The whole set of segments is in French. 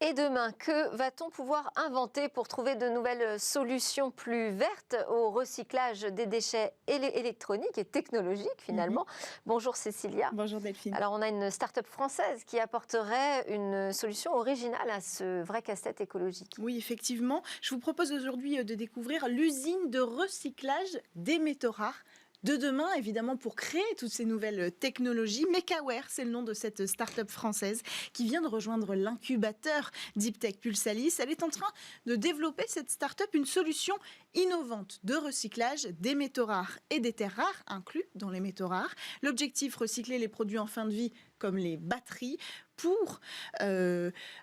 Et demain, que va-t-on pouvoir inventer pour trouver de nouvelles solutions plus vertes au recyclage des déchets électroniques et technologiques finalement? Bonjour Cécilia. Bonjour Delphine. Alors on a une start-up française qui apporterait une solution originale à ce vrai casse-tête écologique. Oui, effectivement. Je vous propose aujourd'hui de découvrir l'usine de recyclage des métaux rares de demain, évidemment, pour créer toutes ces nouvelles technologies. Mekaware, c'est le nom de cette start-up française qui vient de rejoindre l'incubateur Deeptech Pulsalis. Elle est en train de développer, cette start-up, une solution innovante de recyclage des métaux rares et des terres rares, inclus dans les métaux rares. L'objectif, recycler les produits en fin de vie, comme les batteries, pour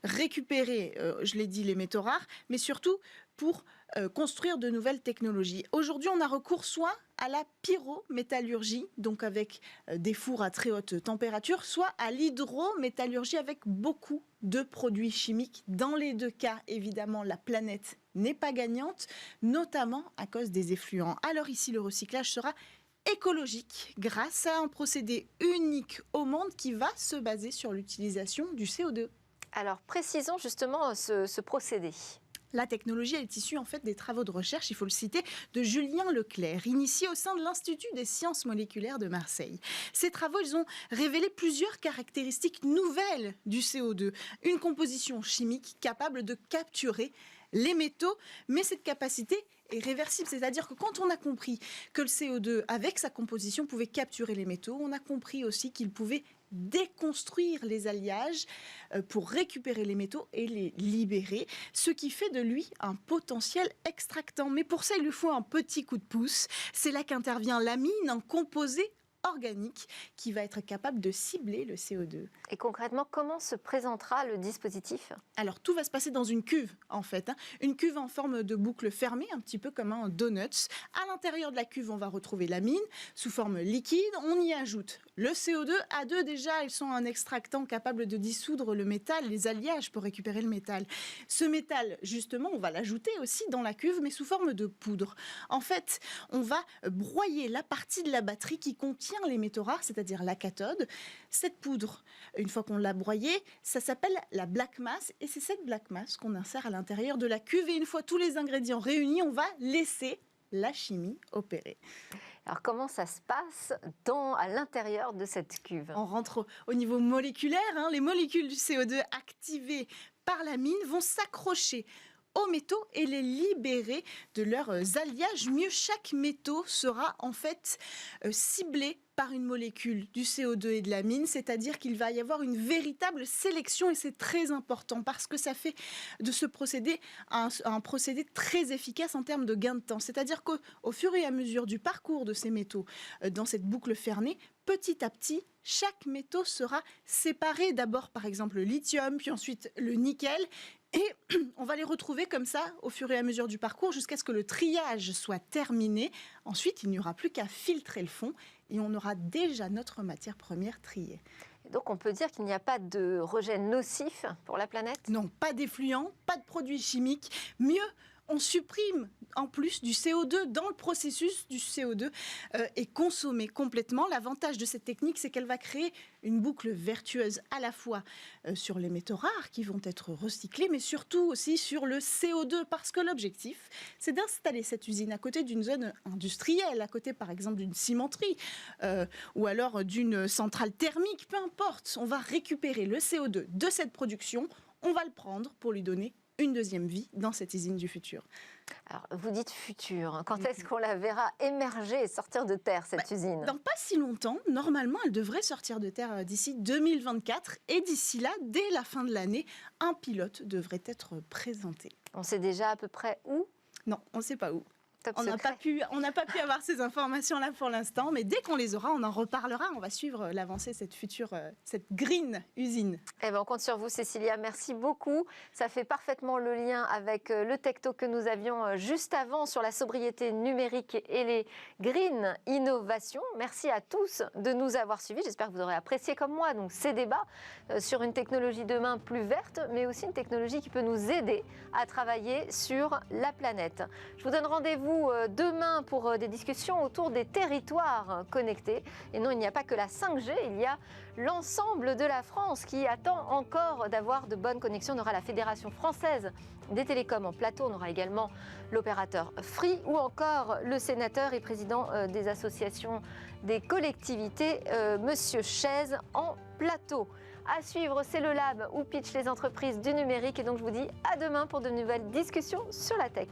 récupérer, je l'ai dit, les métaux rares, mais surtout pour construire de nouvelles technologies. Aujourd'hui, on a recours soit à la pyrométallurgie, donc avec des fours à très haute température, soit à l'hydrométallurgie avec beaucoup de produits chimiques. Dans les deux cas, évidemment, la planète n'est pas gagnante, notamment à cause des effluents. Alors ici, le recyclage sera écologique grâce à un procédé unique au monde qui va se baser sur l'utilisation du CO2. Alors précisons justement ce procédé. La technologie, elle est issue en fait des travaux de recherche, il faut le citer, de Julien Leclerc, initié au sein de l'Institut des sciences moléculaires de Marseille. Ces travaux, ils ont révélé plusieurs caractéristiques nouvelles du CO2. Une composition chimique capable de capturer les métaux, mais cette capacité est réversible, c'est-à-dire que quand on a compris que le CO2, avec sa composition, pouvait capturer les métaux, on a compris aussi qu'il pouvait déconstruire les alliages pour récupérer les métaux et les libérer, ce qui fait de lui un potentiel extractant. Mais pour ça, il lui faut un petit coup de pouce. C'est là qu'intervient l'amine, un composé organique qui va être capable de cibler le CO2. Et concrètement, comment se présentera le dispositif ? Alors, tout va se passer dans une cuve, en fait. Une cuve en forme de boucle fermée, un petit peu comme un donut. À l'intérieur de la cuve, on va retrouver la mine sous forme liquide. On y ajoute le CO2. À deux, déjà, ils sont un extractant capable de dissoudre le métal, les alliages pour récupérer le métal. Ce métal, justement, on va l'ajouter aussi dans la cuve, mais sous forme de poudre. En fait, on va broyer la partie de la batterie qui contient les métaux rares, c'est-à-dire la cathode. Cette poudre, une fois qu'on l'a broyée, ça s'appelle la black mass et c'est cette black mass qu'on insère à l'intérieur de la cuve et une fois tous les ingrédients réunis, on va laisser la chimie opérer. Alors comment ça se passe à l'intérieur de cette cuve ? On rentre au niveau moléculaire, les molécules du CO2 activées par la mine vont s'accrocher aux métaux et les libérer de leurs alliages. Mieux, chaque métaux sera en fait ciblé par une molécule du CO2 et de la mine, c'est-à-dire qu'il va y avoir une véritable sélection et c'est très important parce que ça fait de ce procédé un procédé très efficace en termes de gain de temps. C'est-à-dire qu'au fur et à mesure du parcours de ces métaux dans cette boucle fermée, petit à petit, chaque métaux sera séparé. D'abord, par exemple, le lithium, puis ensuite le nickel. Et on va les retrouver comme ça au fur et à mesure du parcours jusqu'à ce que le triage soit terminé. Ensuite, il n'y aura plus qu'à filtrer le fond et on aura déjà notre matière première triée. Et donc on peut dire qu'il n'y a pas de rejet nocif pour la planète ? Non, pas d'effluents, pas de produits chimiques. Mieux, on supprime en plus du CO2 dans le processus du CO2 est consommé complètement. L'avantage de cette technique, c'est qu'elle va créer une boucle vertueuse à la fois sur les métaux rares qui vont être recyclés, mais surtout aussi sur le CO2, parce que l'objectif, c'est d'installer cette usine à côté d'une zone industrielle, à côté par exemple d'une cimenterie ou alors d'une centrale thermique, peu importe. On va récupérer le CO2 de cette production, on va le prendre pour lui donner une deuxième vie dans cette usine du futur. Alors, vous dites futur. Quand est-ce qu'on la verra émerger et sortir de terre, cette usine ? Dans pas si longtemps. Normalement, elle devrait sortir de terre d'ici 2024. Et d'ici là, dès la fin de l'année, un pilote devrait être présenté. On sait déjà à peu près où ? Non, on ne sait pas où. Top On n'a pas pu avoir ces informations-là pour l'instant, mais dès qu'on les aura, on en reparlera. On va suivre l'avancée de cette green usine. Eh ben, on compte sur vous, Cécilia. Merci beaucoup. Ça fait parfaitement le lien avec le Tech Talk que nous avions juste avant sur la sobriété numérique et les green innovations. Merci à tous de nous avoir suivis. J'espère que vous aurez apprécié comme moi donc, ces débats sur une technologie demain plus verte, mais aussi une technologie qui peut nous aider à travailler sur la planète. Je vous donne rendez-vous rendez-vous demain pour des discussions autour des territoires connectés. Et non, il n'y a pas que la 5G, il y a l'ensemble de la France qui attend encore d'avoir de bonnes connexions. On aura la Fédération française des télécoms en plateau, on aura également l'opérateur Free ou encore le sénateur et président des associations des collectivités, Monsieur Chaise, en plateau. À suivre, c'est le Lab où pitchent les entreprises du numérique. Et donc, je vous dis à demain pour de nouvelles discussions sur la tech.